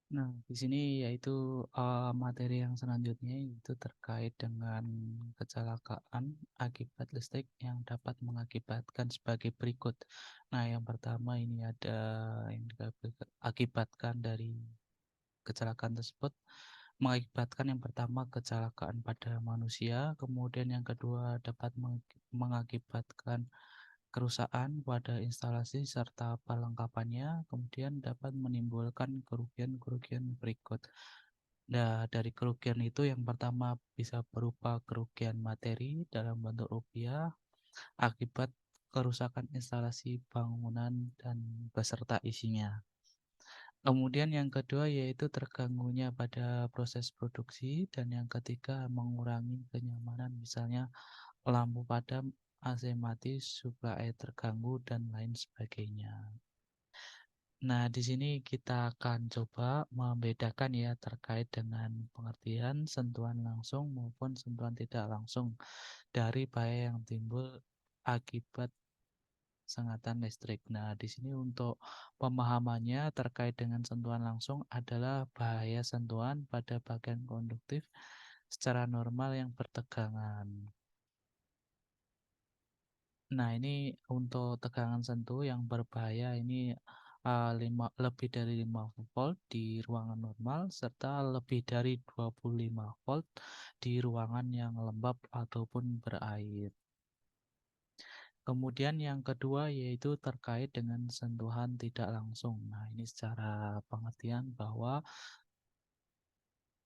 Nah, di sini yaitu, materi yang selanjutnya itu terkait dengan kecelakaan akibat listrik yang dapat mengakibatkan sebagai berikut. Nah, yang pertama ini ada yang akibatkan dari kecelakaan tersebut, mengakibatkan yang pertama kecelakaan pada manusia, kemudian yang kedua dapat mengakibatkan kerusakan pada instalasi serta perlengkapannya, kemudian dapat menimbulkan kerugian-kerugian berikut. Nah, dari kerugian itu yang pertama bisa berupa kerugian materi dalam bentuk rupiah akibat kerusakan instalasi bangunan dan beserta isinya. Kemudian yang kedua yaitu terganggunya pada proses produksi dan yang ketiga mengurangi kenyamanan misalnya lampu padam, AC mati, suplai air terganggu dan lain sebagainya. Nah, di sini kita akan coba membedakan ya terkait dengan pengertian sentuhan langsung maupun sentuhan tidak langsung dari bahaya yang timbul akibat sengatan listrik. Nah, di sini untuk pemahamannya terkait dengan sentuhan langsung adalah bahaya sentuhan pada bagian konduktif secara normal yang bertegangan. Nah, ini untuk tegangan sentuh yang berbahaya ini lebih dari 5 volt di ruangan normal serta lebih dari 25 volt di ruangan yang lembab ataupun berair. Kemudian yang kedua yaitu terkait dengan sentuhan tidak langsung. Nah, ini secara pengertian bahwa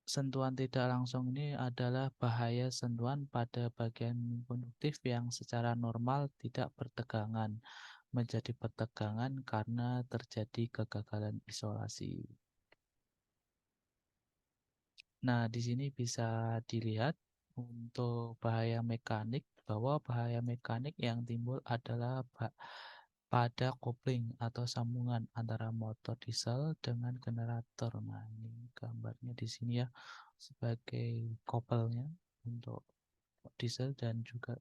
sentuhan tidak langsung ini adalah bahaya sentuhan pada bagian konduktif yang secara normal tidak bertegangan menjadi bertegangan karena terjadi kegagalan isolasi. Nah, di sini bisa dilihat untuk bahaya mekanik bahwa bahaya mekanik yang timbul adalah pada kopling atau sambungan antara motor diesel dengan generator. Nah, ini gambarnya di sini ya sebagai kopelnya untuk diesel dan juga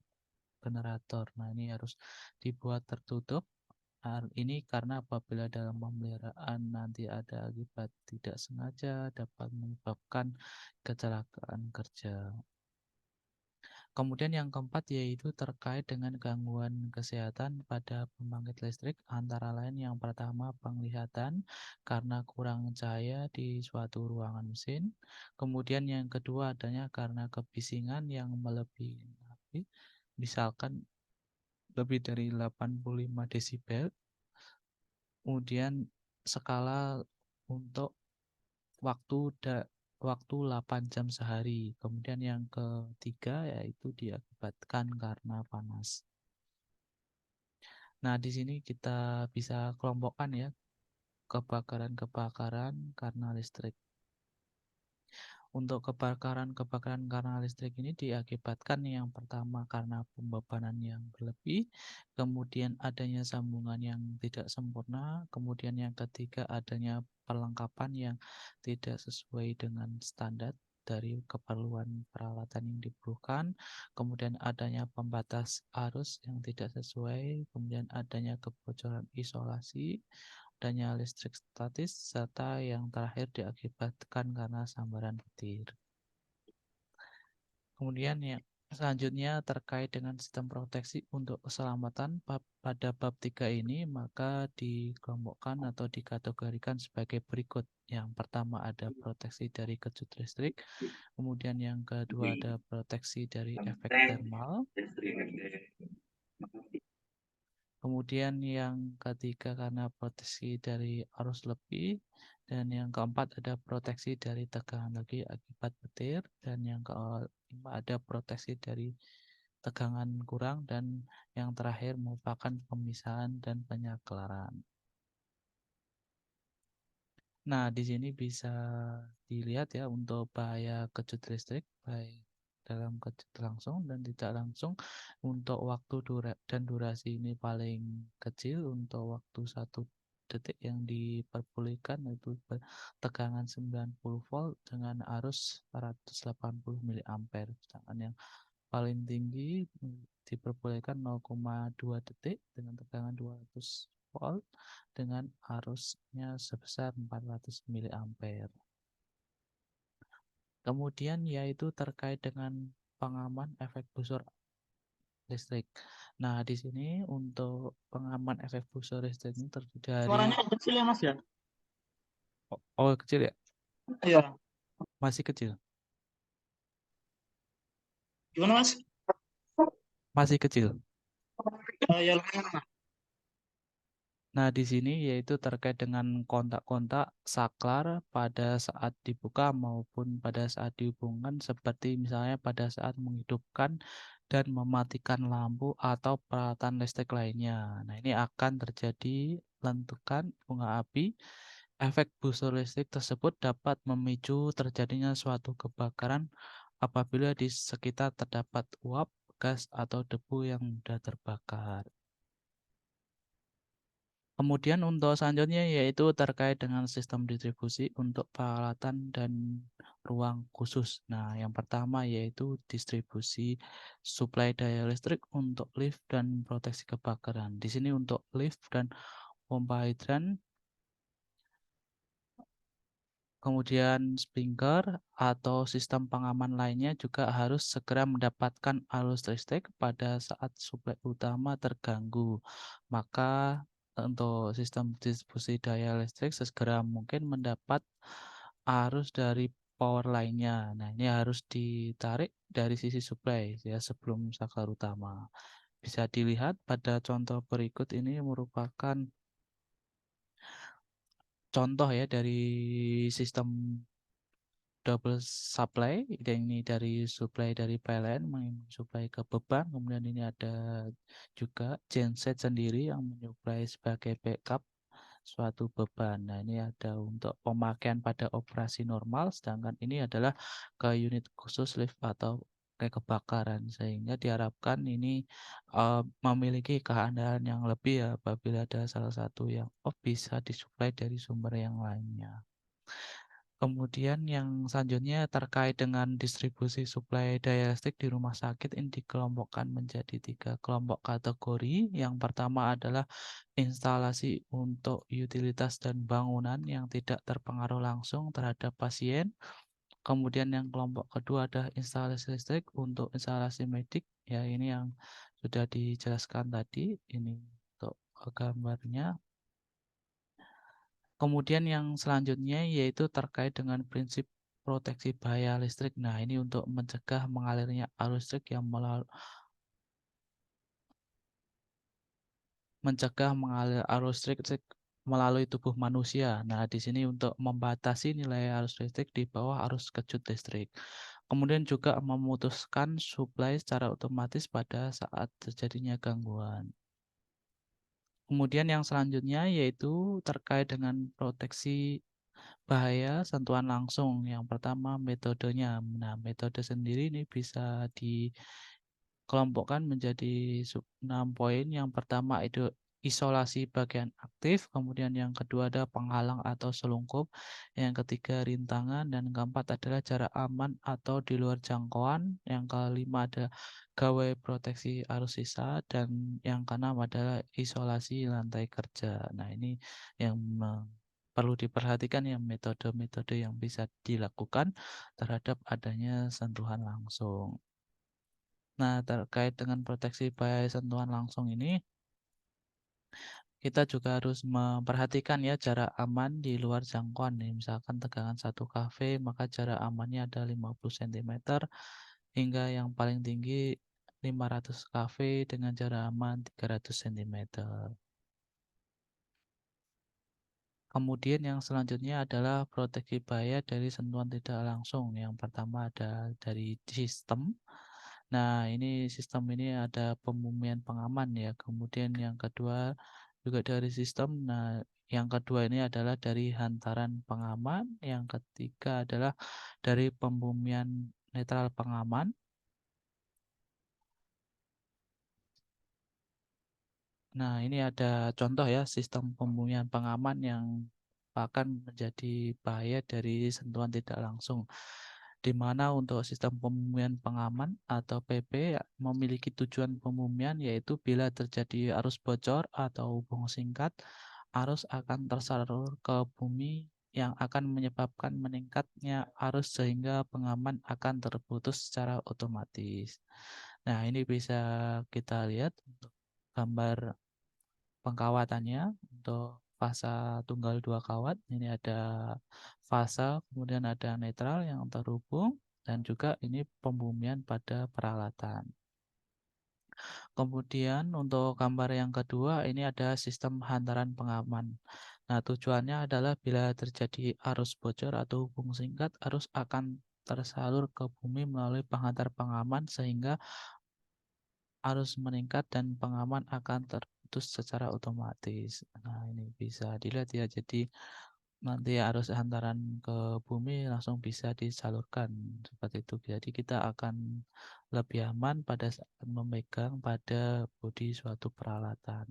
generator. Nah, ini harus dibuat tertutup. Ini karena apabila dalam pemeliharaan nanti ada akibat tidak sengaja dapat menyebabkan kecelakaan kerja. Kemudian yang keempat yaitu terkait dengan gangguan kesehatan pada pembangkit listrik antara lain yang pertama penglihatan karena kurang cahaya di suatu ruangan mesin. Kemudian yang kedua adanya karena kebisingan yang melebihi misalkan lebih dari 85 desibel. Kemudian skala untuk waktu waktu 8 jam sehari. Kemudian yang ketiga yaitu diakibatkan karena panas. Nah, di sini kita bisa kelompokkan ya kebakaran-kebakaran karena listrik. Untuk kebakaran-kebakaran karena listrik ini diakibatkan yang pertama karena pembebanan yang berlebih, kemudian adanya sambungan yang tidak sempurna, kemudian yang ketiga adanya perlengkapan yang tidak sesuai dengan standar dari keperluan peralatan yang diperlukan, kemudian adanya pembatas arus yang tidak sesuai, kemudian adanya kebocoran isolasi, adanya listrik statis, serta yang terakhir diakibatkan karena sambaran petir. Kemudian yang selanjutnya terkait dengan sistem proteksi untuk keselamatan pada bab 3 ini maka dikelompokkan atau dikategorikan sebagai berikut. Yang pertama ada proteksi dari kejut listrik, kemudian yang kedua ada proteksi dari efek thermal, kemudian yang ketiga karena proteksi dari arus lebih, dan yang keempat ada proteksi dari tegangan lagi akibat petir, dan yang kelima ada proteksi dari tegangan kurang, dan yang terakhir merupakan pemisahan dan penyaklaran. Nah, di sini bisa dilihat ya untuk bahaya kejut listrik, baik dalam kejut langsung dan tidak langsung. Untuk waktu dan durasi ini paling kecil untuk waktu 1 detik yang diperbolehkan yaitu tegangan 90 volt dengan arus 480 mA. Sedangkan yang paling tinggi diperbolehkan 0,2 detik dengan tegangan 200 volt dengan arusnya sebesar 400 mA. Kemudian yaitu terkait dengan pengaman efek busur listrik. Nah, di sini untuk pengaman efek busur listrik ini terdiri dari Suaranya kecil ya Mas ya? oh kecil ya, Iya. masih kecil, Gimana Mas? masih kecil. Ya lumayan. Nah, di sini yaitu terkait dengan kontak-kontak saklar pada saat dibuka maupun pada saat dihubungkan seperti misalnya pada saat menghidupkan dan mematikan lampu atau peralatan listrik lainnya. Nah, ini akan terjadi lentukan bunga api. Efek busur listrik tersebut dapat memicu terjadinya suatu kebakaran apabila di sekitar terdapat uap, gas, atau debu yang mudah terbakar. Kemudian untuk selanjutnya yaitu terkait dengan sistem distribusi untuk peralatan dan ruang khusus. Nah, yang pertama yaitu distribusi suplai daya listrik untuk lift dan proteksi kebakaran. Di sini untuk lift dan pompa hidran, kemudian sprinkler atau sistem pengaman lainnya juga harus segera mendapatkan arus listrik pada saat suplai utama terganggu. Maka untuk sistem distribusi daya listrik sesegera mungkin mendapat arus dari power lainnya. Nah, ini harus ditarik dari sisi suplai ya sebelum saklar utama. Bisa dilihat pada contoh berikut ini merupakan contoh ya dari sistem double supply, ini dari supply dari PLN mensuplai ke beban, kemudian ini ada juga genset sendiri yang menyuplai sebagai backup suatu beban. Nah, ini ada untuk pemakaian pada operasi normal, sedangkan ini adalah ke unit khusus lift atau kayak kebakaran, sehingga diharapkan ini memiliki kehandalan yang lebih ya apabila ada salah satu yang off bisa disuplai dari sumber yang lainnya. Kemudian yang selanjutnya terkait dengan distribusi suplai daya listrik di rumah sakit ini dikelompokkan menjadi 3 kelompok kategori. Yang pertama adalah instalasi untuk utilitas dan bangunan yang tidak terpengaruh langsung terhadap pasien. Kemudian yang kelompok kedua adalah instalasi listrik untuk instalasi medik. Ya, ini yang sudah dijelaskan tadi. Ini untuk gambarnya. Kemudian yang selanjutnya yaitu terkait dengan prinsip proteksi bahaya listrik. Nah, ini untuk mencegah mengalirnya arus listrik yang mencegah mengalir arus listrik melalui tubuh manusia. Nah, di sini untuk membatasi nilai arus listrik di bawah arus kejut listrik. Kemudian juga memutuskan suplai secara otomatis pada saat terjadinya gangguan. Kemudian yang selanjutnya yaitu terkait dengan proteksi bahaya sentuhan langsung. Yang pertama metodenya. Nah, metode sendiri ini bisa dikelompokkan menjadi 6 poin. Yang pertama itu isolasi bagian aktif, kemudian yang kedua ada penghalang atau selungkup, yang ketiga rintangan, dan keempat adalah jarak aman atau di luar jangkauan, yang kelima ada gawai proteksi arus sisa, dan yang keenam adalah isolasi lantai kerja. Nah, ini yang perlu diperhatikan ya metode-metode yang bisa dilakukan terhadap adanya sentuhan langsung. Nah, terkait dengan proteksi bahaya sentuhan langsung ini, kita juga harus memperhatikan ya jarak aman di luar jangkauan nih. Misalkan tegangan 1 kV, maka jarak amannya ada 50 cm hingga yang paling tinggi 500 kV dengan jarak aman 300 cm. Kemudian yang selanjutnya adalah proteksi bahaya dari sentuhan tidak langsung. Yang pertama ada dari sistem. Nah, ini sistem ini ada pembumian pengaman ya. Kemudian yang kedua juga dari sistem. Nah, yang kedua ini adalah dari hantaran pengaman. Yang ketiga adalah dari pembumian netral pengaman. Nah, ini ada contoh ya sistem pembumian pengaman yang akan menjadi bahaya dari sentuhan tidak langsung. di mana untuk sistem pembumian pengaman atau PP memiliki tujuan pembumian yaitu bila terjadi arus bocor atau hubung singkat, arus akan tersalur ke bumi yang akan menyebabkan meningkatnya arus sehingga pengaman akan terputus secara otomatis. Nah, ini bisa kita lihat untuk gambar pengkawatannya untuk fasa tunggal 2 kawat. Ini ada fasa, kemudian ada netral yang terhubung, dan juga ini pembumian pada peralatan. Kemudian untuk gambar yang kedua ini ada sistem hantaran pengaman. Nah, tujuannya adalah bila terjadi arus bocor atau hubung singkat, arus akan tersalur ke bumi melalui penghantar pengaman sehingga arus meningkat dan pengaman akan terputus secara otomatis. Nah, ini bisa dilihat ya. Jadi nanti arus hantaran ke bumi langsung bisa disalurkan seperti itu. Jadi kita akan lebih aman pada saat memegang pada bodi suatu peralatan.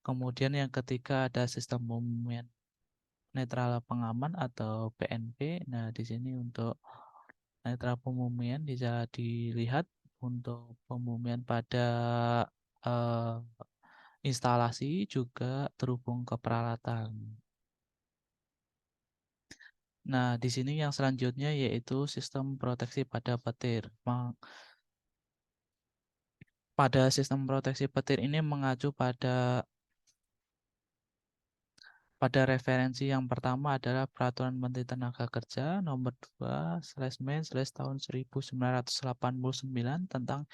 Kemudian yang ketiga ada sistem pembumian netral pengaman atau PNP. Nah, di sini untuk netral pembumian bisa dilihat untuk pembumian pada eh, instalasi juga terhubung ke peralatan. Nah, di sini yang selanjutnya yaitu sistem proteksi pada petir. Pada sistem proteksi petir ini mengacu pada referensi yang pertama adalah Peraturan Menteri Tenaga Kerja Nomor 2/Men/Tahun 1989 tentang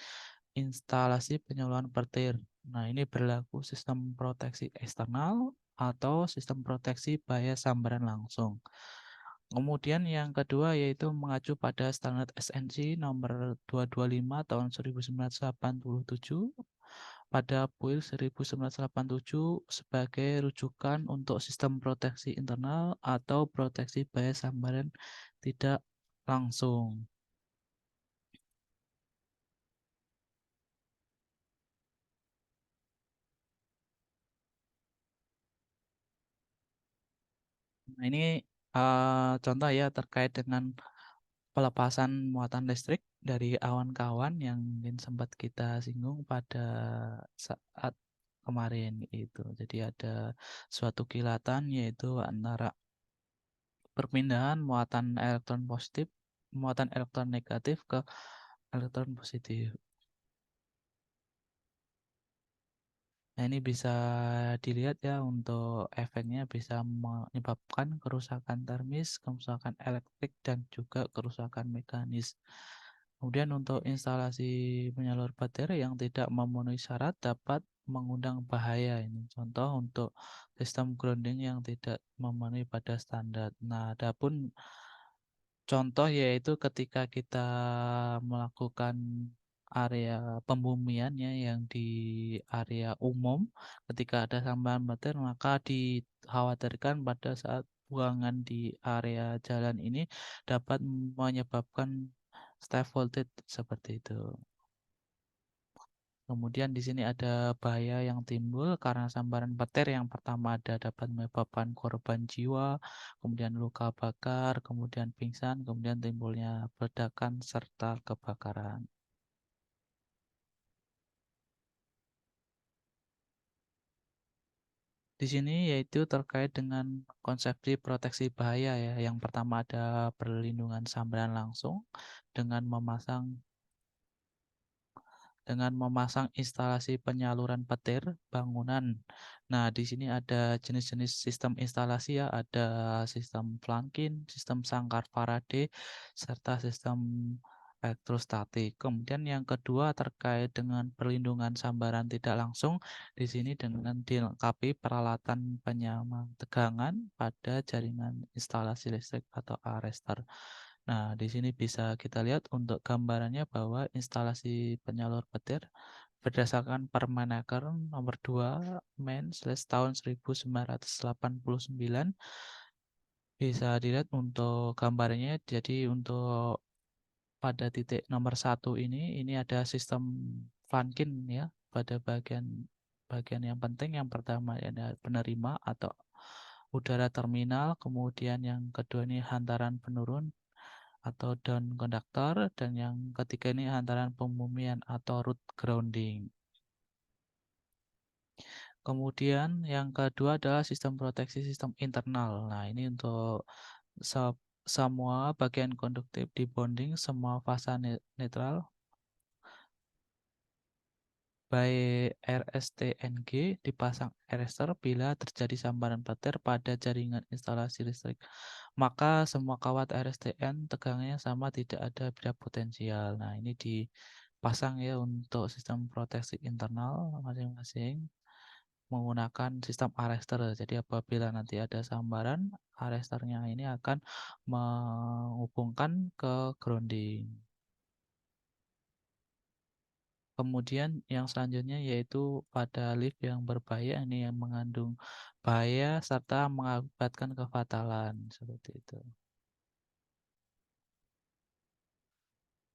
instalasi penyaluran petir. Nah, ini berlaku sistem proteksi eksternal atau sistem proteksi bahaya sambaran langsung. Kemudian yang kedua yaitu mengacu pada standar SNC nomor 225 tahun 1987 pada PUIL 1987 sebagai rujukan untuk sistem proteksi internal atau proteksi bahaya sambaran tidak langsung. Nah, ini contoh ya terkait dengan pelepasan muatan listrik dari awan-kawan yang mungkin sempat kita singgung pada saat kemarin itu. Jadi ada suatu kilatan yaitu antara perpindahan muatan elektron negatif ke elektron positif. Nah, ini bisa dilihat ya untuk efeknya bisa menyebabkan kerusakan termis, kerusakan elektrik, dan juga kerusakan mekanis. Kemudian untuk instalasi penyalur baterai yang tidak memenuhi syarat dapat mengundang bahaya ini. Contoh untuk sistem grounding yang tidak memenuhi pada standar. Nah, adapun contoh yaitu ketika kita melakukan area pembumiannya yang di area umum, ketika ada sambahan petir maka dikhawatirkan pada saat buangan di area jalan ini dapat menyebabkan step voltage seperti itu. Kemudian di sini ada bahaya yang timbul karena sambaran petir. Yang pertama ada dapat menyebabkan korban jiwa, kemudian luka bakar, kemudian pingsan, kemudian timbulnya ledakan serta kebakaran. Di sini yaitu terkait dengan konsepsi proteksi bahaya ya. Yang pertama ada perlindungan sambaran langsung dengan memasang instalasi penyaluran petir bangunan. Nah, di sini ada jenis-jenis sistem instalasi ya, ada sistem flankin, sistem sangkar Faraday, serta sistem elektrostatik. Kemudian yang kedua terkait dengan perlindungan sambaran tidak langsung, di sini dengan dilengkapi peralatan penyamang tegangan pada jaringan instalasi listrik atau arrestor. Nah, di sini bisa kita lihat untuk gambarannya bahwa instalasi penyalur petir berdasarkan Permenaker nomor 2 Men/tahun 1989 bisa dilihat untuk gambarnya. Jadi untuk pada titik nomor 1 ini ada sistem flankin ya pada bagian bagian yang penting. Yang pertama ada penerima atau udara terminal, kemudian yang kedua ini hantaran penurun. atau down konduktor, dan yang ketiga ini hantaran pembumian atau root grounding. Kemudian yang kedua adalah sistem proteksi sistem internal. Nah, ini untuk se- semua bagian konduktif di bonding semua fasa netral baik RSTNG dipasang arrestor bila terjadi sambaran petir pada jaringan instalasi listrik. Maka semua kawat RSTN tegangnya sama, tidak ada beda potensial. Nah, ini dipasang ya untuk sistem proteksi internal masing-masing menggunakan sistem arrestor. Jadi apabila nanti ada sambaran, arrestornya ini akan menghubungkan ke grounding. Kemudian yang selanjutnya yaitu pada lift yang berbahaya, ini yang mengandung bahaya serta mengakibatkan kefatalan, seperti itu.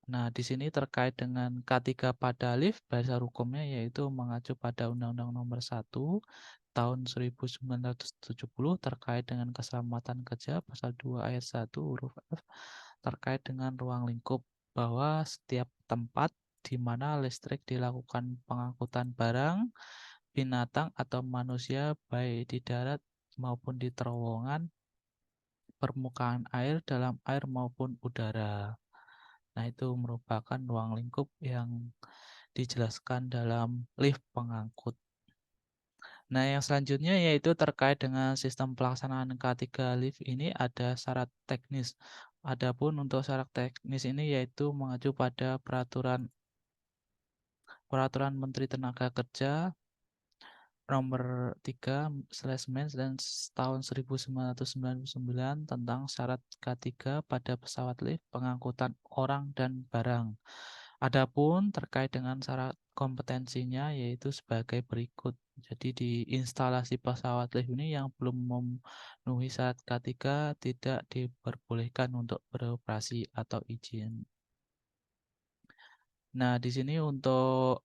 Nah, di sini terkait dengan K3 pada lift, dasar hukumnya yaitu mengacu pada Undang-Undang Nomor 1 Tahun 1970 terkait dengan keselamatan kerja, pasal 2 ayat 1 huruf F, terkait dengan ruang lingkup, bahwa setiap tempat di mana listrik dilakukan pengangkutan barang, binatang atau manusia baik di darat maupun di terowongan, permukaan air, dalam air maupun udara. Nah, itu merupakan ruang lingkup yang dijelaskan dalam lift pengangkut. Nah, yang selanjutnya yaitu terkait dengan sistem pelaksanaan K3 lift, ini ada syarat teknis. Adapun untuk syarat teknis ini yaitu mengacu pada Peraturan Menteri Tenaga Kerja Nomor 3/Men dan tahun 1999 tentang syarat K3 pada pesawat lift pengangkutan orang dan barang. Adapun terkait dengan syarat kompetensinya yaitu sebagai berikut. Jadi di instalasi pesawat lift ini yang belum memenuhi syarat K3 tidak diperbolehkan untuk beroperasi atau izin. Nah, di sini untuk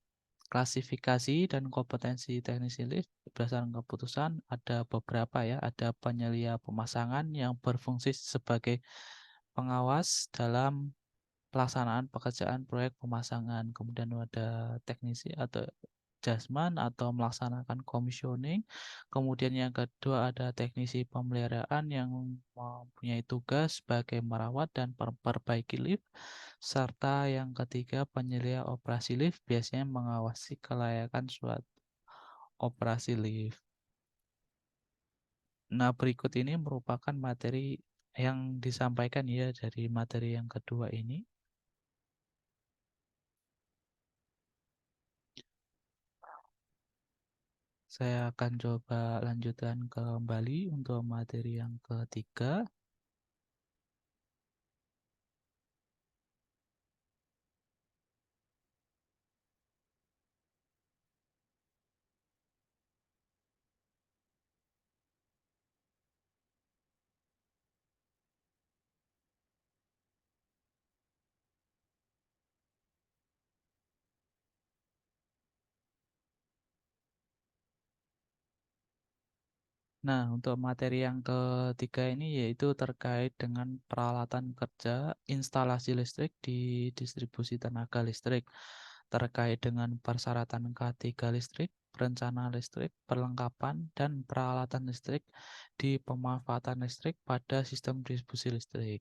klasifikasi dan kompetensi teknisi lift berdasarkan keputusan ada beberapa ya, ada penyelia pemasangan yang berfungsi sebagai pengawas dalam pelaksanaan pekerjaan proyek pemasangan. Kemudian ada teknisi atau jasman atau melaksanakan komisioning. Kemudian yang kedua ada teknisi pemeliharaan yang mempunyai tugas sebagai merawat dan memperbaiki lift. Serta yang ketiga penyelia operasi lift biasanya mengawasi kelayakan suatu operasi lift. Nah, berikut ini merupakan materi yang disampaikan ya dari materi yang kedua ini. Saya akan coba lanjutkan kembali untuk materi yang ketiga. Nah, untuk materi yang ketiga ini yaitu terkait dengan peralatan kerja instalasi listrik di distribusi tenaga listrik, terkait dengan persyaratan K3 listrik, perencanaan listrik, perlengkapan, dan peralatan listrik di pemanfaatan listrik pada sistem distribusi listrik.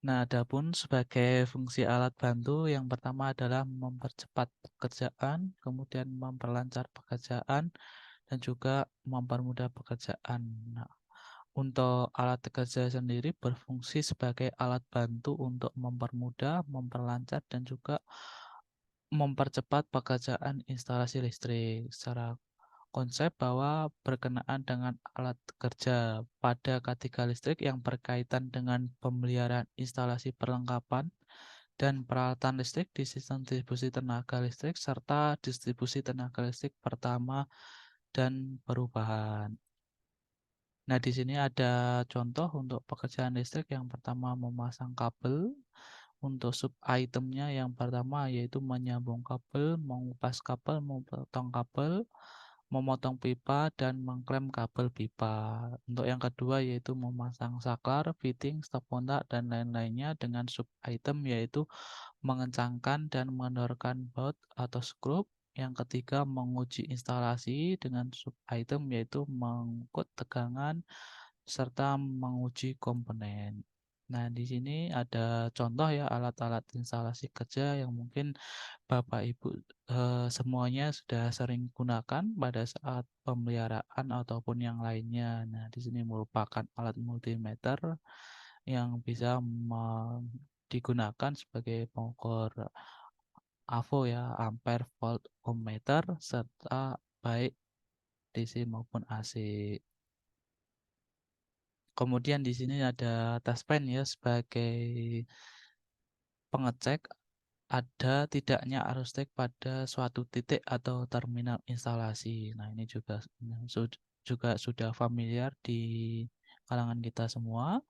Nah, adapun sebagai fungsi alat bantu yang pertama adalah mempercepat pekerjaan, kemudian memperlancar pekerjaan, dan juga mempermudah pekerjaan. Nah, untuk alat kerja sendiri berfungsi sebagai alat bantu untuk mempermudah, memperlancar, dan juga mempercepat pekerjaan instalasi listrik. Secara konsep bahwa berkenaan dengan alat kerja pada K3 listrik yang berkaitan dengan pemeliharaan instalasi perlengkapan dan peralatan listrik di sistem distribusi tenaga listrik serta distribusi tenaga listrik pertama dan perubahan. Nah, di sini ada contoh untuk pekerjaan listrik. Yang pertama memasang kabel. Untuk sub itemnya yang pertama yaitu menyambung kabel, mengupas kabel, memotong kabel, memotong pipa dan mengklem kabel pipa. Untuk yang kedua yaitu memasang saklar, fitting, stop kontak, dan lain-lainnya dengan sub-item yaitu mengencangkan dan mengendorkan baut atau skrup. Yang ketiga menguji instalasi dengan sub-item yaitu mengukur tegangan serta menguji komponen. Nah, di sini ada contoh ya alat-alat instalasi kerja yang mungkin Bapak Ibu, semuanya sudah sering gunakan pada saat pemeliharaan ataupun yang lainnya. Nah, di sini merupakan alat multimeter yang bisa digunakan sebagai pengukur AVO ya, ampere, volt, ohmmeter, serta baik DC maupun AC. Kemudian di sini ada touchpen ya sebagai pengecek ada tidaknya arus listrik pada suatu titik atau terminal instalasi. Nah, ini juga sudah familiar di kalangan kita semua.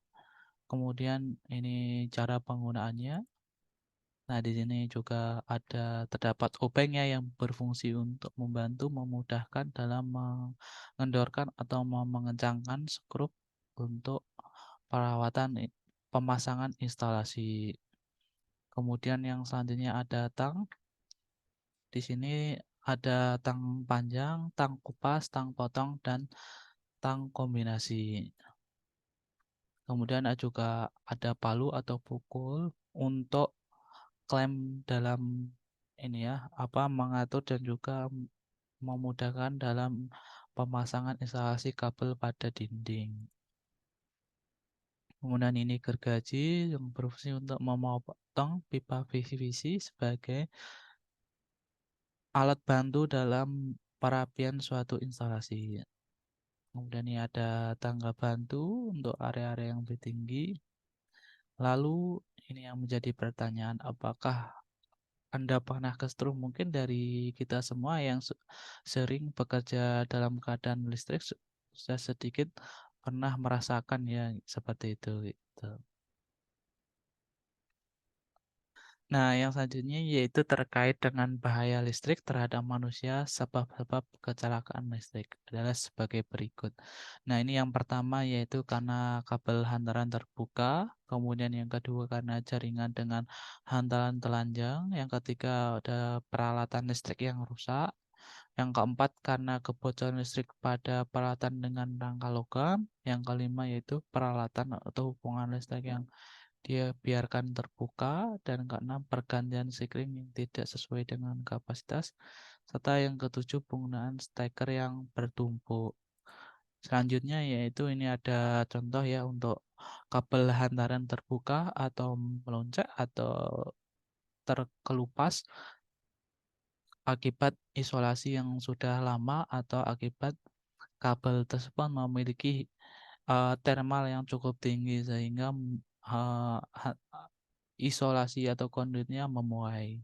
Kemudian ini cara penggunaannya. Nah, di sini juga terdapat obeng ya yang berfungsi untuk membantu memudahkan dalam mengendorkan atau mengencangkan skrup untuk perawatan pemasangan instalasi. Kemudian yang selanjutnya ada tang. Di sini ada tang panjang, tang kupas, tang potong, dan tang kombinasi. Kemudian juga ada palu atau pukul untuk klem dalam ini ya, mengatur dan juga memudahkan dalam pemasangan instalasi kabel pada dinding. Kemudian ini gergaji yang berfungsi untuk memotong pipa PVC sebagai alat bantu dalam perapian suatu instalasi. Kemudian ini ada tangga bantu untuk area-area yang lebih tinggi. Lalu ini yang menjadi pertanyaan, apakah Anda pernah kesetrum? Mungkin dari kita semua yang sering bekerja dalam keadaan listrik sudah sedikit pernah merasakan ya seperti itu gitu. Nah, yang selanjutnya yaitu terkait dengan bahaya listrik terhadap manusia, sebab-sebab kecelakaan listrik adalah sebagai berikut. Nah, ini yang pertama yaitu karena kabel hantaran terbuka, kemudian yang kedua karena jaringan dengan hantaran telanjang, yang ketiga ada peralatan listrik yang rusak, yang keempat karena kebocoran listrik pada peralatan dengan rangka logam, yang kelima yaitu peralatan atau hubungan listrik yang dia biarkan terbuka, dan keenam pergantian sikring yang tidak sesuai dengan kapasitas, serta yang ketujuh penggunaan steker yang bertumpuk. Selanjutnya yaitu ini ada contoh ya untuk kabel hantaran terbuka atau melonjak atau terkelupas akibat isolasi yang sudah lama atau akibat kabel tersebut memiliki thermal yang cukup tinggi sehingga isolasi atau konduitnya memuai.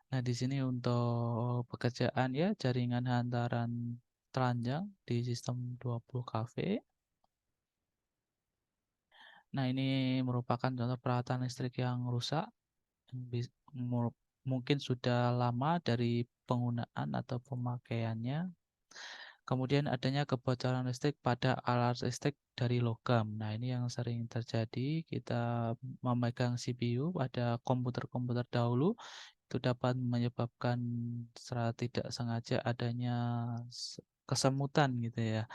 Nah, di sini untuk pekerjaan ya jaringan hantaran telanjang di sistem 20 kV. Nah, ini merupakan contoh peralatan listrik yang rusak yang mungkin sudah lama dari penggunaan atau pemakaiannya. Kemudian adanya kebocoran listrik pada alat listrik dari logam. Nah, ini yang sering terjadi. Kita memegang CPU pada komputer-komputer dahulu itu dapat menyebabkan secara tidak sengaja adanya kesemutan gitu ya.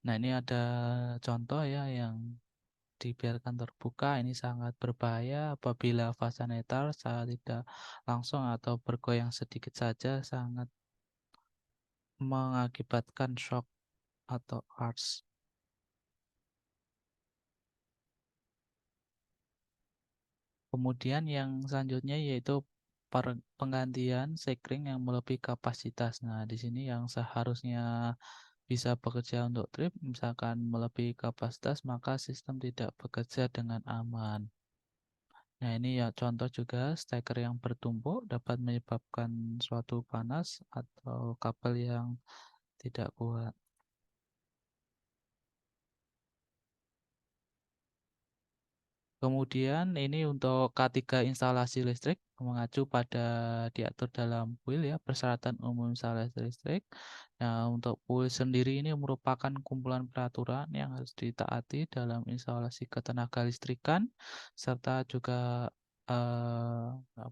Nah, ini ada contoh ya yang dibiarkan terbuka, ini sangat berbahaya apabila fasa netral secara tidak langsung atau bergoyang sedikit saja sangat mengakibatkan shock atau arcs. Kemudian yang selanjutnya yaitu penggantian sekring yang melebihi kapasitas. Nah, di sini yang seharusnya bisa bekerja untuk trip, misalkan melebihi kapasitas, maka sistem tidak bekerja dengan aman. Nah, ini ya contoh juga steker yang bertumpuk dapat menyebabkan suatu panas atau kabel yang tidak kuat. Kemudian ini untuk K3 instalasi listrik mengacu pada diatur dalam kuil ya, persyaratan umum instalasi listrik. Nah, untuk kuil sendiri ini merupakan kumpulan peraturan yang harus ditaati dalam instalasi ketenagalistrikan serta juga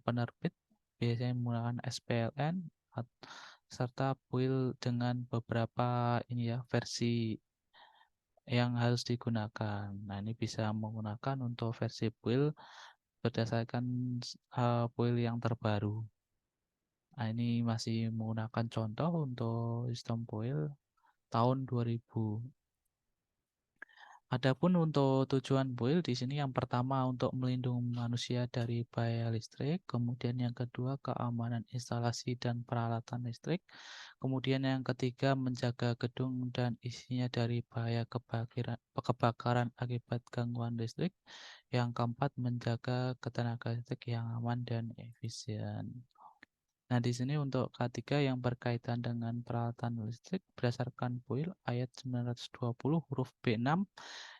penerbit biasanya menggunakan SPLN serta kuil dengan beberapa ini ya versi yang harus digunakan. Nah, ini bisa menggunakan untuk versi build berdasarkan build yang terbaru. Nah, ini masih menggunakan contoh untuk sistem build tahun 2000. Adapun untuk tujuan build di sini yang pertama untuk melindungi manusia dari bahaya listrik, kemudian yang kedua keamanan instalasi dan peralatan listrik, kemudian yang ketiga menjaga gedung dan isinya dari bahaya kebakaran akibat gangguan listrik, yang keempat menjaga ketenaga listrik yang aman dan efisien. Nah, di sini untuk K3 yang berkaitan dengan peralatan listrik berdasarkan PUIL ayat 920 huruf B6,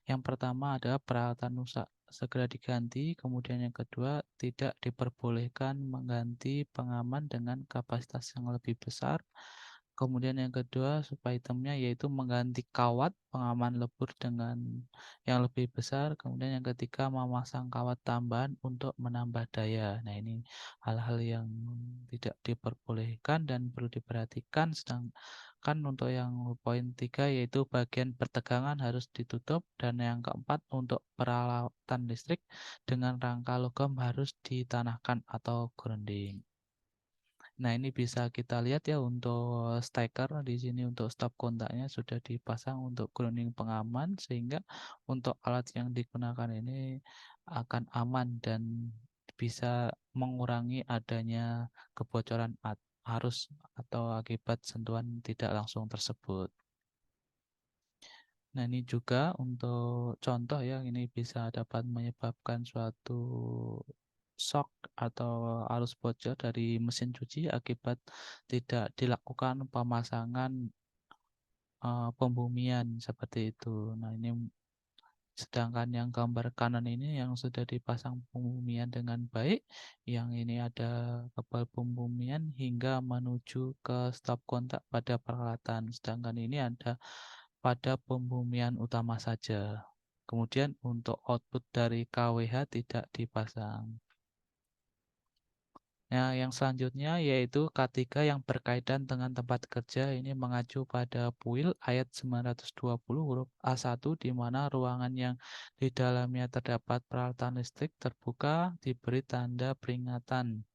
yang pertama adalah peralatan rusak segera diganti, kemudian yang kedua tidak diperbolehkan mengganti pengaman dengan kapasitas yang lebih besar. Kemudian yang kedua itemnya yaitu mengganti kawat pengaman lebur dengan yang lebih besar. Kemudian yang ketiga memasang kawat tambahan untuk menambah daya. Nah, ini hal-hal yang tidak diperbolehkan dan perlu diperhatikan. Sedangkan untuk yang poin 3 yaitu bagian pertegangan harus ditutup, dan yang keempat untuk peralatan listrik dengan rangka logam harus ditanahkan atau grounding. Nah, ini bisa kita lihat ya untuk steker di sini untuk stop kontaknya sudah dipasang untuk grounding pengaman, sehingga untuk alat yang digunakan ini akan aman dan bisa mengurangi adanya kebocoran arus atau akibat sentuhan tidak langsung tersebut. Nah, ini juga untuk contoh ya, ini bisa dapat menyebabkan suatu shock atau arus bocor dari mesin cuci akibat tidak dilakukan pemasangan pembumian seperti itu. Nah, ini sedangkan yang gambar kanan ini yang sudah dipasang pembumian dengan baik, yang ini ada kabel pembumian hingga menuju ke stop kontak pada peralatan. Sedangkan ini ada pada pembumian utama saja. Kemudian untuk output dari KWH tidak dipasang. Nah, yang selanjutnya yaitu K3 yang berkaitan dengan tempat kerja, ini mengacu pada PUIL ayat 920 huruf A1, di mana ruangan yang di dalamnya terdapat peralatan listrik terbuka diberi tanda peringatan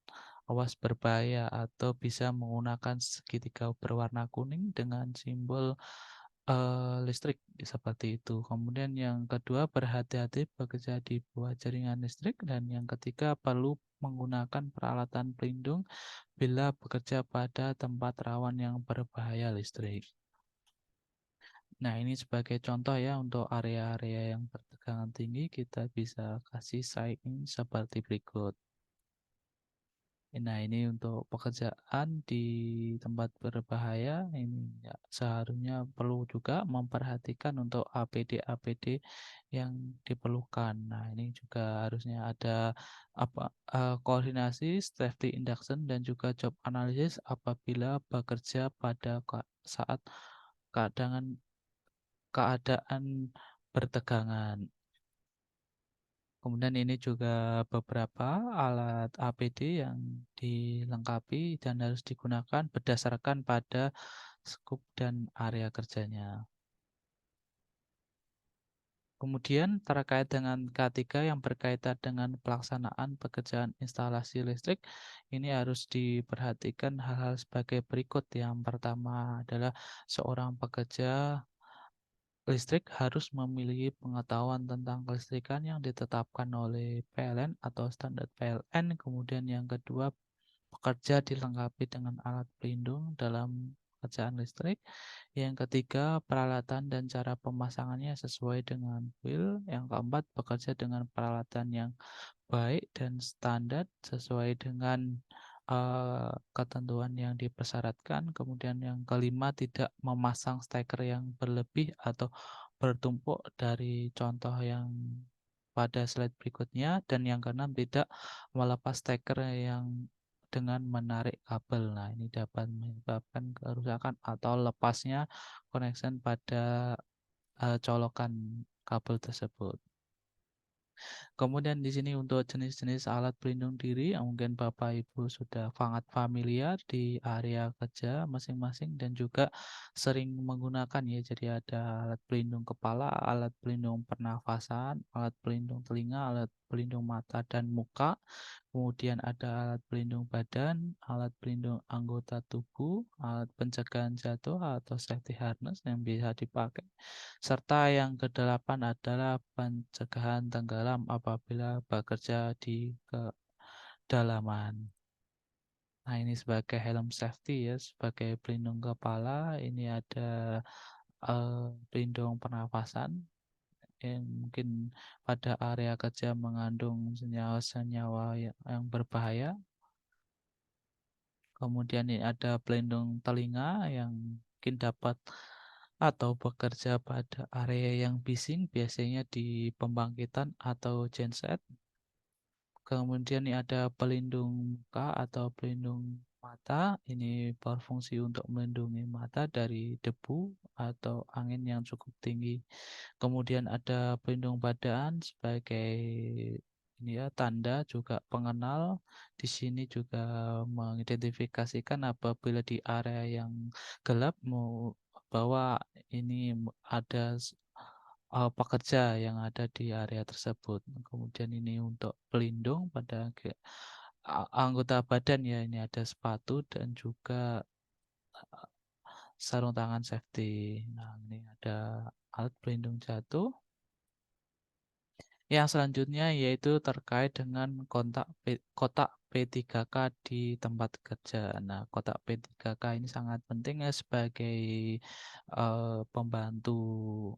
awas berbahaya atau bisa menggunakan segitiga berwarna kuning dengan simbol listrik seperti itu. Kemudian yang kedua berhati-hati bekerja di bawah jaringan listrik, dan yang ketiga perlu menggunakan peralatan pelindung bila bekerja pada tempat rawan yang berbahaya listrik. Nah, ini sebagai contoh ya untuk area-area yang bertegangan tinggi kita bisa kasih sign seperti berikut. Nah, ini untuk pekerjaan di tempat berbahaya, ini ya, seharusnya perlu juga memperhatikan untuk APD-APD yang diperlukan. Nah, ini juga harusnya ada koordinasi, safety induction, dan juga job analysis apabila bekerja pada saat keadaan keadaan bertegangan. Kemudian ini juga beberapa alat APD yang dilengkapi dan harus digunakan berdasarkan pada skup dan area kerjanya. Kemudian terkait dengan K3 yang berkaitan dengan pelaksanaan pekerjaan instalasi listrik, ini harus diperhatikan hal-hal sebagai berikut. Yang pertama adalah seorang pekerja listrik harus memiliki pengetahuan tentang kelistrikan yang ditetapkan oleh PLN atau standar PLN. Kemudian yang kedua, pekerja dilengkapi dengan alat pelindung dalam pekerjaan listrik. Yang ketiga, peralatan dan cara pemasangannya sesuai dengan PUIL. Yang keempat, bekerja dengan peralatan yang baik dan standar sesuai dengan ketentuan yang dipersyaratkan. Kemudian yang kelima, tidak memasang steker yang berlebih atau bertumpuk dari contoh yang pada slide berikutnya, dan yang keenam tidak melepas steker yang dengan menarik kabel. Nah, ini dapat menyebabkan kerusakan atau lepasnya connection pada colokan kabel tersebut. Kemudian di sini untuk jenis-jenis alat pelindung diri yang mungkin Bapak Ibu sudah sangat familiar di area kerja masing-masing dan juga sering menggunakan ya. Jadi ada alat pelindung kepala, alat pelindung pernafasan, alat pelindung telinga, alat pelindung mata dan muka. Kemudian ada alat pelindung badan, alat pelindung anggota tubuh, alat pencegahan jatuh atau safety harness yang bisa dipakai. Serta yang kedelapan adalah pencegahan tenggelam apabila bekerja di kedalaman. Nah, ini sebagai helm safety ya, sebagai pelindung kepala, ini ada pelindung pernafasan yang mungkin pada area kerja mengandung senyawa-senyawa yang berbahaya. Kemudian ini ada pelindung telinga yang mungkin dapat atau bekerja pada area yang bising, biasanya di pembangkitan atau genset. Kemudian ini ada pelindung muka atau pelindung mata. Ini berfungsi untuk melindungi mata dari debu atau angin yang cukup tinggi. Kemudian ada pelindung badan sebagai ini ya tanda juga pengenal. Di sini juga mengidentifikasikan apabila di area yang gelap bahwa ini ada pekerja yang ada di area tersebut. Kemudian ini untuk pelindung pada anggota badan ya, ini ada sepatu dan juga sarung tangan safety. Nah, ini ada alat pelindung jatuh. Yang selanjutnya yaitu terkait dengan kotak P3K di tempat kerja. Nah, kotak P3K ini sangat penting ya sebagai pembantu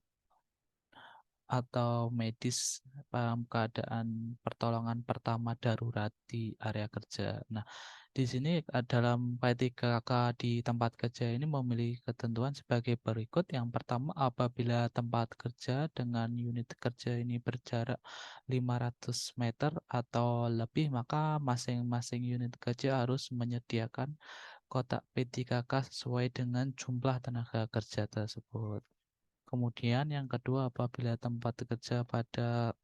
atau medis dalam keadaan pertolongan pertama darurat di area kerja. Nah, di sini dalam P3K di tempat kerja ini memiliki ketentuan sebagai berikut. Yang pertama, apabila tempat kerja dengan unit kerja ini berjarak 500 meter atau lebih, maka masing-masing unit kerja harus menyediakan kotak P3K sesuai dengan jumlah tenaga kerja tersebut. Kemudian yang kedua, apabila tempat kerja pada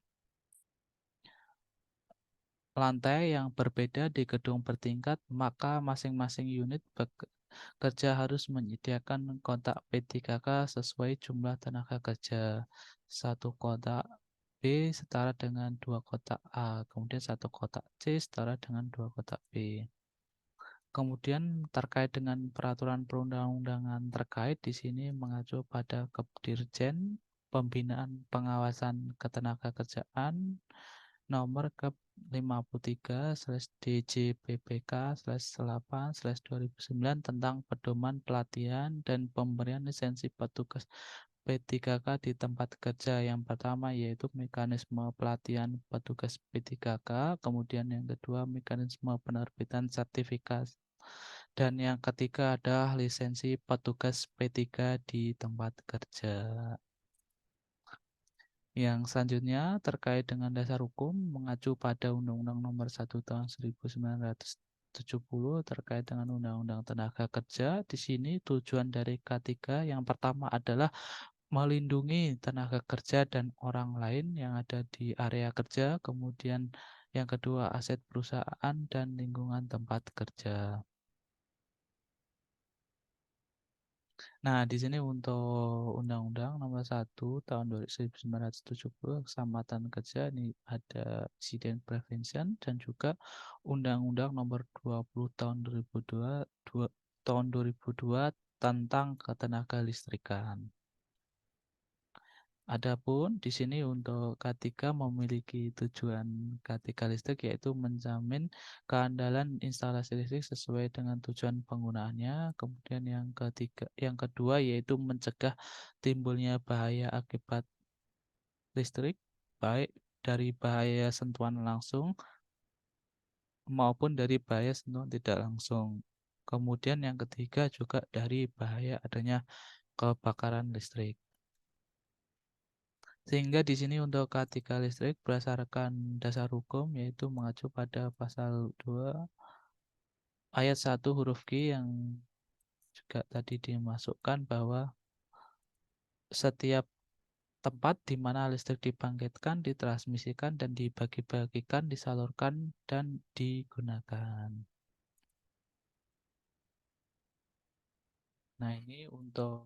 lantai yang berbeda di gedung bertingkat, maka masing-masing unit bekerja harus menyediakan kotak P3K sesuai jumlah tenaga kerja. Satu kotak B setara dengan dua kotak A, kemudian satu kotak C setara dengan dua kotak B. Kemudian terkait dengan peraturan perundang-undangan terkait di sini mengacu pada Kepdirjen Pembinaan Pengawasan Ketenagakerjaan nomor Kep 53/DJPPK/8/2009 tentang pedoman pelatihan dan pemberian lisensi petugas P3K di tempat kerja. Yang pertama yaitu mekanisme pelatihan petugas P3K, kemudian yang kedua mekanisme penerbitan sertifikat, dan yang ketiga adalah lisensi petugas P3 di tempat kerja. Yang selanjutnya terkait dengan dasar hukum mengacu pada Undang-Undang Nomor 1 Tahun 1970 terkait dengan Undang-Undang Tenaga Kerja. Di sini tujuan dari K3 yang pertama adalah melindungi tenaga kerja dan orang lain yang ada di area kerja, kemudian yang kedua aset perusahaan dan lingkungan tempat kerja. Nah, di sini untuk Undang-Undang Nomor 1 Tahun 1970 Keselamatan Kerja ini ada Accident Prevention dan juga Undang-Undang Nomor 20 Tahun 2002 tentang Ketenagalistrikan. Adapun di sini untuk K3 memiliki tujuan K3 listrik yaitu menjamin keandalan instalasi listrik sesuai dengan tujuan penggunaannya. Kemudian yang kedua yaitu mencegah timbulnya bahaya akibat listrik, baik dari bahaya sentuhan langsung maupun dari bahaya sentuhan tidak langsung. Kemudian yang ketiga juga dari bahaya adanya kebakaran listrik. Sehingga di sini untuk K3 listrik berdasarkan dasar hukum yaitu mengacu pada pasal 2 ayat 1 huruf Q yang juga tadi dimasukkan bahwa setiap tempat di mana listrik dibangkitkan, ditransmisikan, dan dibagi-bagikan, disalurkan, dan digunakan. Nah, ini untuk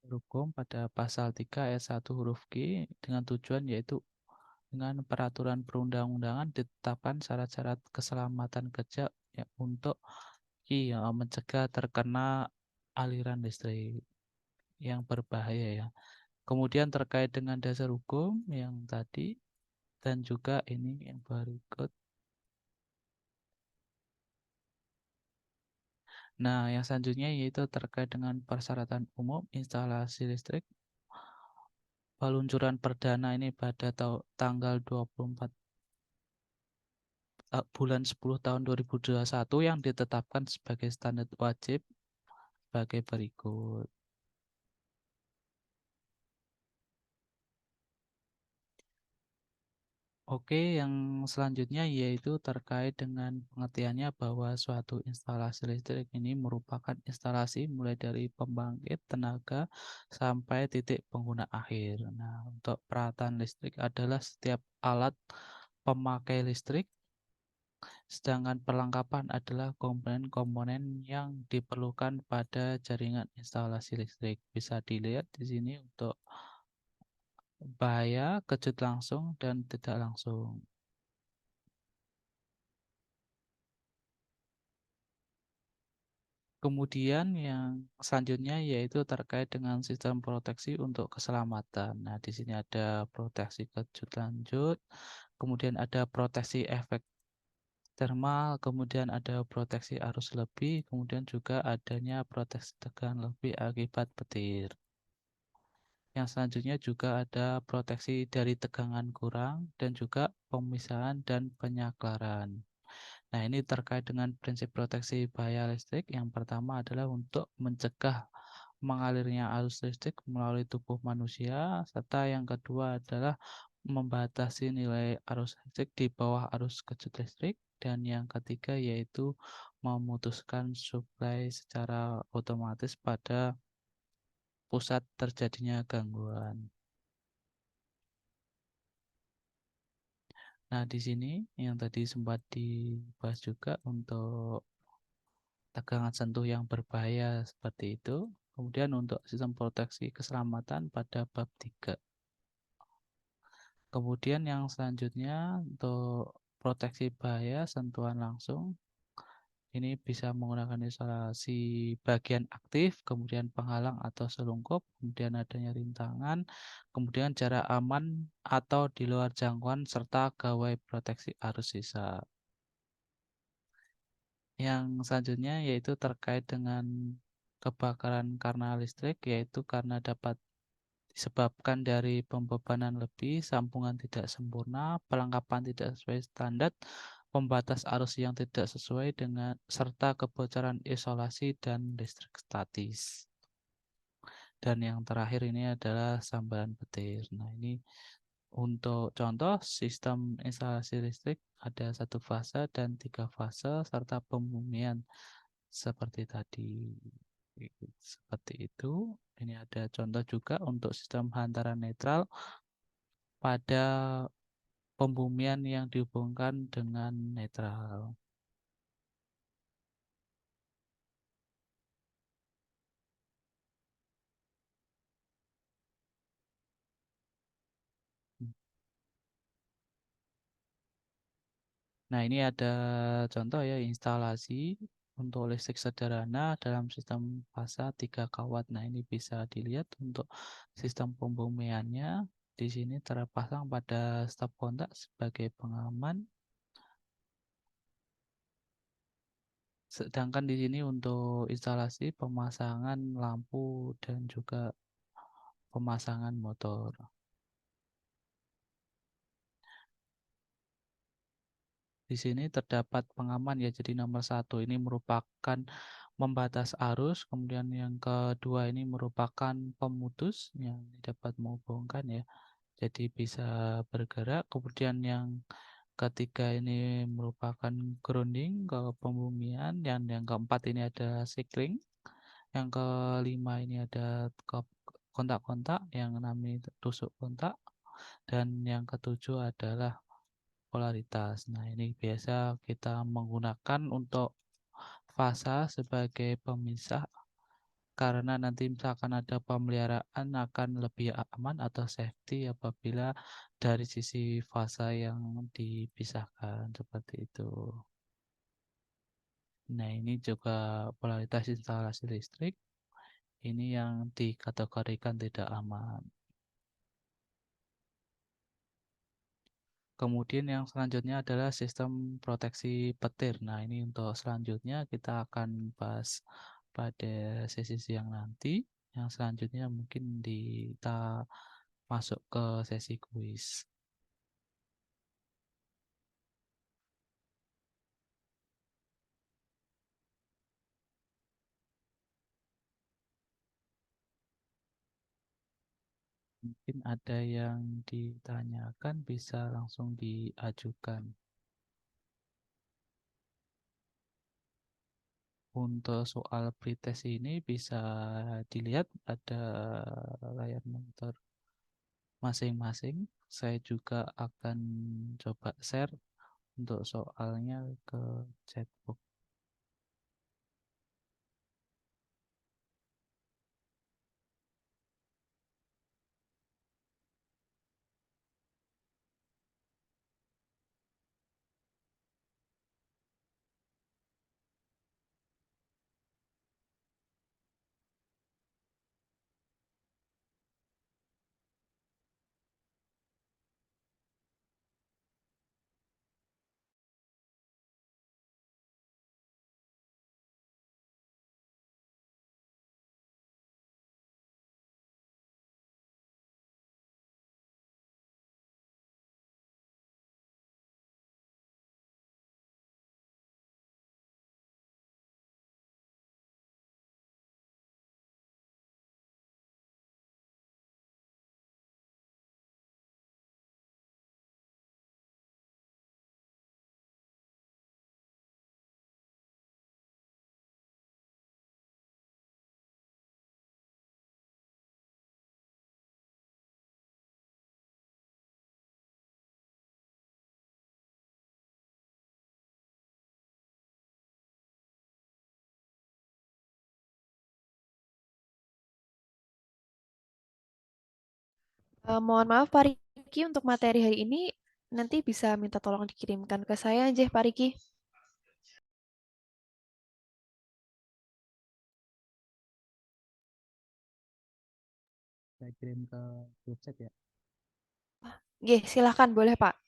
hukum pada pasal 3 ayat 1 huruf Q dengan tujuan yaitu dengan peraturan perundang-undangan ditetapkan syarat-syarat keselamatan kerja ya, untuk mencegah terkena aliran listrik yang berbahaya ya. Kemudian terkait dengan dasar hukum yang tadi dan juga ini yang berikut. Nah, yang selanjutnya yaitu terkait dengan persyaratan umum instalasi listrik. Peluncuran perdana ini pada tanggal 24 bulan 10 tahun 2021 yang ditetapkan sebagai standar wajib sebagai berikut. Oke, yang selanjutnya yaitu terkait dengan pengertiannya bahwa suatu instalasi listrik ini merupakan instalasi mulai dari pembangkit tenaga sampai titik pengguna akhir. Nah, untuk peralatan listrik adalah setiap alat pemakai listrik, sedangkan perlengkapan adalah komponen-komponen yang diperlukan pada jaringan instalasi listrik. Bisa dilihat di sini untuk bahaya, kejut langsung, dan tidak langsung. Kemudian yang selanjutnya yaitu terkait dengan sistem proteksi untuk keselamatan. Nah, di sini ada proteksi kejut lanjut, kemudian ada proteksi efek termal, kemudian ada proteksi arus lebih, kemudian juga adanya proteksi tegangan lebih akibat petir. Yang selanjutnya juga ada proteksi dari tegangan kurang dan juga pemisahan dan penyaklaran. Nah, ini terkait dengan prinsip proteksi bahaya listrik. Yang pertama adalah untuk mencegah mengalirnya arus listrik melalui tubuh manusia, serta yang kedua adalah membatasi nilai arus listrik di bawah arus kejut listrik, dan yang ketiga yaitu memutuskan suplai secara otomatis pada pusat terjadinya gangguan. Nah, di sini yang tadi sempat dibahas juga untuk tegangan sentuh yang berbahaya seperti itu. Kemudian untuk sistem proteksi keselamatan pada bab 3. Kemudian yang selanjutnya untuk proteksi bahaya sentuhan langsung. Ini bisa menggunakan isolasi bagian aktif, kemudian penghalang atau selungkup, kemudian adanya rintangan, kemudian jarak aman atau di luar jangkauan, serta gawai proteksi arus sisa. Yang selanjutnya yaitu terkait dengan kebakaran karena listrik, yaitu karena dapat disebabkan dari pembebanan lebih, sambungan tidak sempurna, perlengkapan tidak sesuai standar, pembatas arus yang tidak sesuai dengan serta kebocoran isolasi dan listrik statis. Dan yang terakhir ini adalah sambaran petir. Nah, ini untuk contoh sistem instalasi listrik ada 1 fase dan 3 fase serta pembumian seperti tadi. Seperti itu. Ini ada contoh juga untuk sistem hantaran netral pada pembumian yang dihubungkan dengan netral. Nah, ini ada contoh ya instalasi untuk listrik sederhana dalam sistem fasa 3 kawat. Nah, ini bisa dilihat untuk sistem pembumiannya. Di sini terpasang pada stop kontak sebagai pengaman. Sedangkan di sini untuk instalasi pemasangan lampu dan juga pemasangan motor. Di sini terdapat pengaman ya, jadi nomor satu ini merupakan membatas arus, kemudian yang kedua ini merupakan pemutus yang dapat menghubungkan ya, jadi bisa bergerak. Kemudian yang ketiga ini merupakan grounding ke pembumian, dan yang keempat ini ada cycling, yang kelima ini ada kontak-kontak yang namanya tusuk kontak, dan yang ketujuh adalah polaritas. Nah, ini biasa kita menggunakan untuk fasa sebagai pemisah, karena nanti misalkan ada pemeliharaan akan lebih aman atau safety apabila dari sisi fasa yang dipisahkan, seperti itu. Nah, ini juga polaritas instalasi listrik, ini yang dikategorikan tidak aman. Kemudian yang selanjutnya adalah sistem proteksi petir. Nah, ini untuk selanjutnya kita akan bahas pada sesi siang nanti. Yang selanjutnya mungkin kita masuk ke sesi kuis. Mungkin ada yang ditanyakan, bisa langsung diajukan. Untuk soal pretest ini bisa dilihat pada layar monitor masing-masing. Saya juga akan coba share untuk soalnya ke chatbox. Mohon maaf Pak Riki, untuk materi hari ini nanti bisa minta tolong dikirimkan ke saya aja Pak Riki. Saya kirim ke grup chat ya. Oke, silahkan boleh Pak.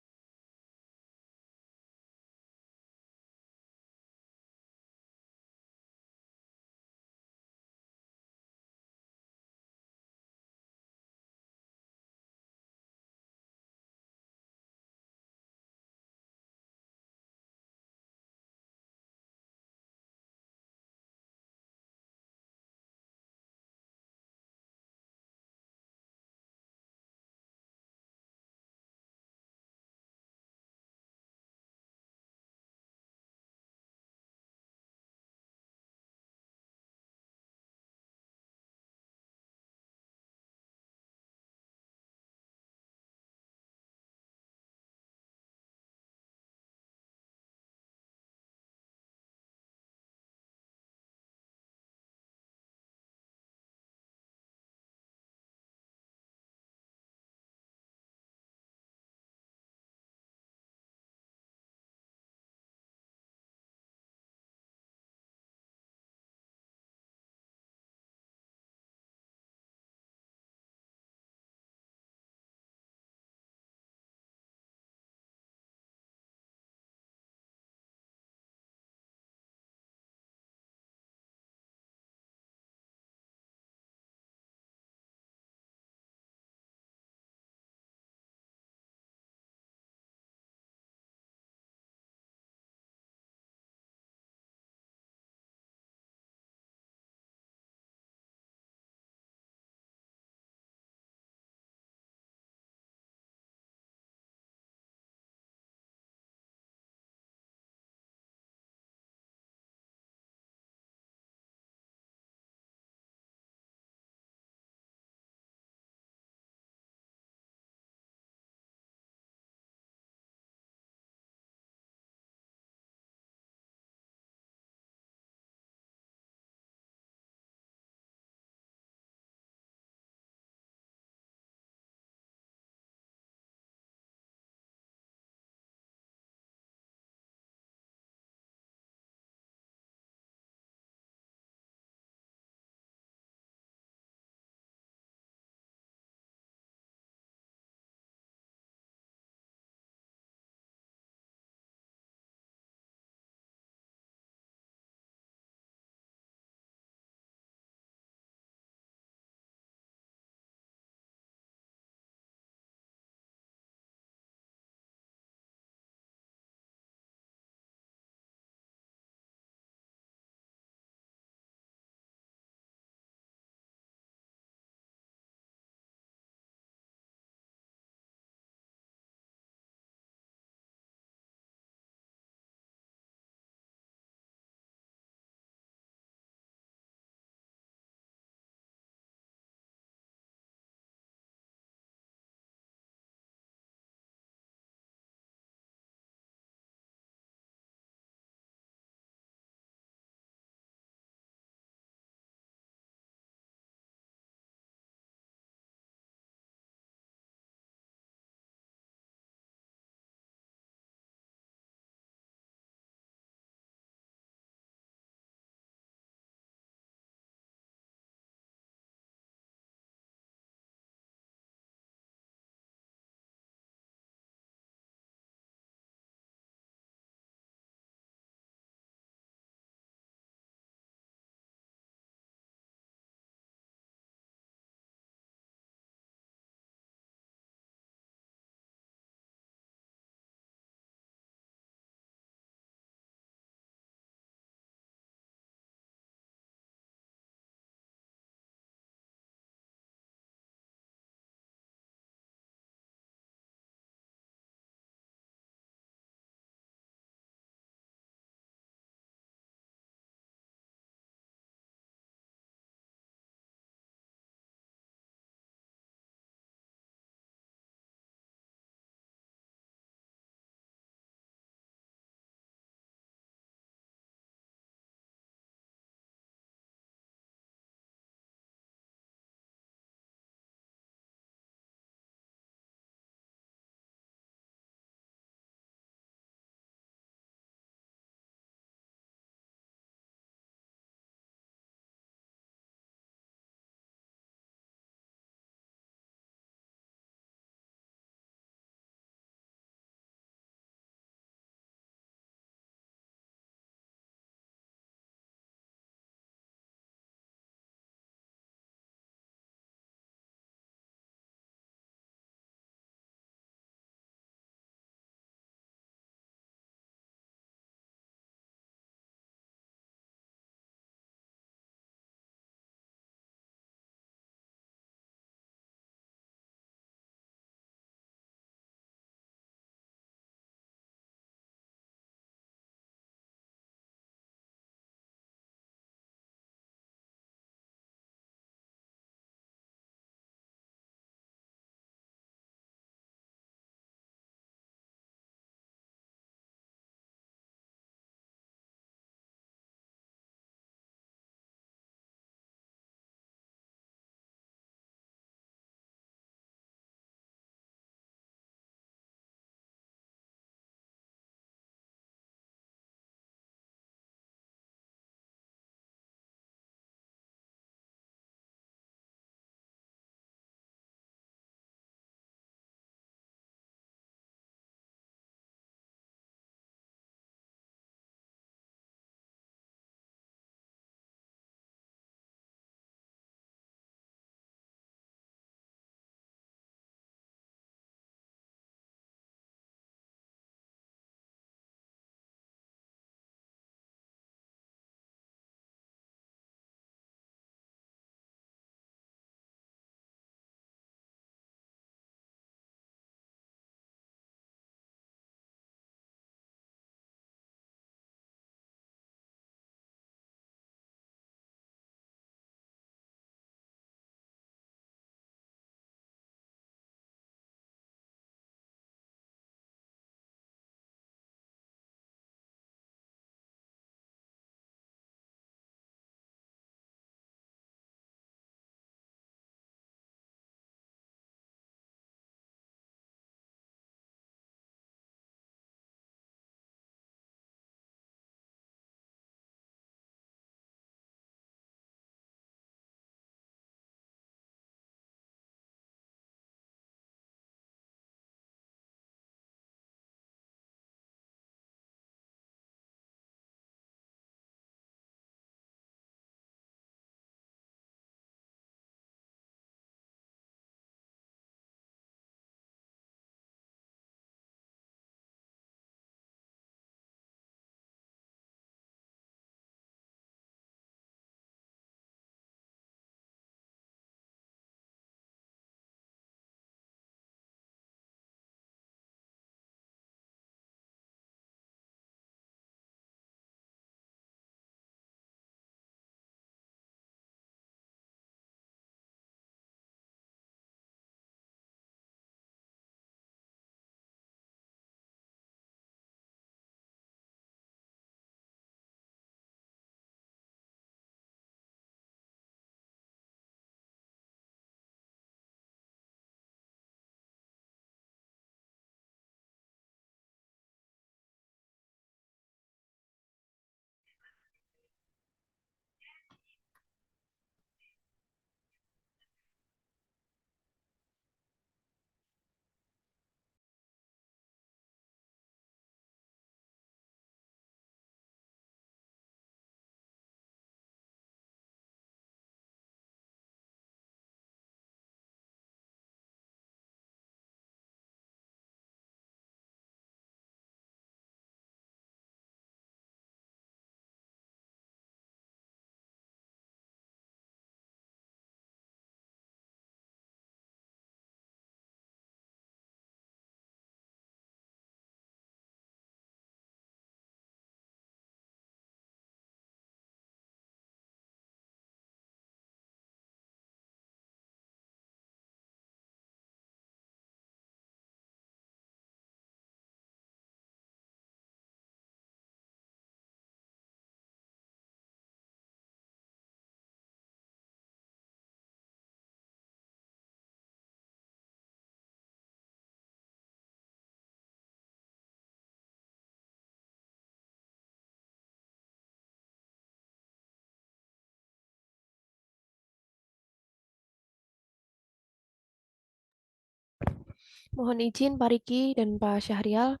Mohon izin Pak Riki dan Pak Syahrial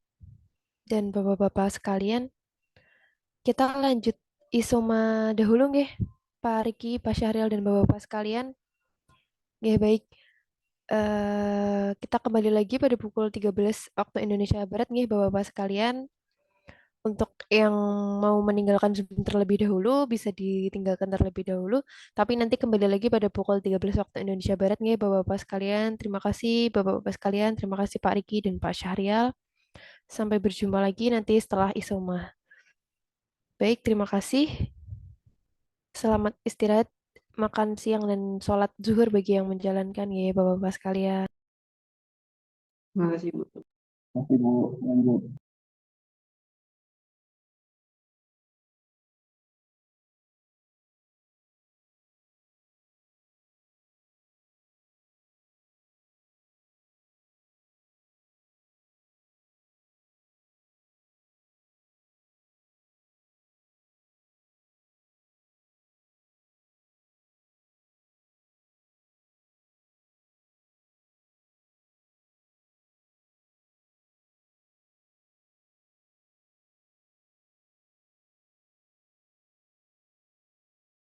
dan Bapak-Bapak sekalian. Kita lanjut isoma dahulu nggih. Pak Riki, Pak Syahrial dan Bapak-Bapak sekalian. Nggih baik. Kita kembali lagi pada pukul 13 waktu Indonesia Barat nggih Bapak-Bapak sekalian. Untuk yang mau meninggalkan Zoom terlebih dahulu bisa ditinggalkan terlebih dahulu, tapi nanti kembali lagi pada pukul 13 waktu Indonesia Barat nggih Bapak-Bapak sekalian. Terima kasih Bapak-Bapak sekalian, terima kasih Pak Riki dan Pak Syahrial. Sampai berjumpa lagi nanti setelah isoma. Baik, terima kasih. Selamat istirahat, makan siang dan sholat zuhur bagi yang menjalankan ya Bapak-Bapak sekalian. Terima kasih, Bu. Masih Bu, lanjut.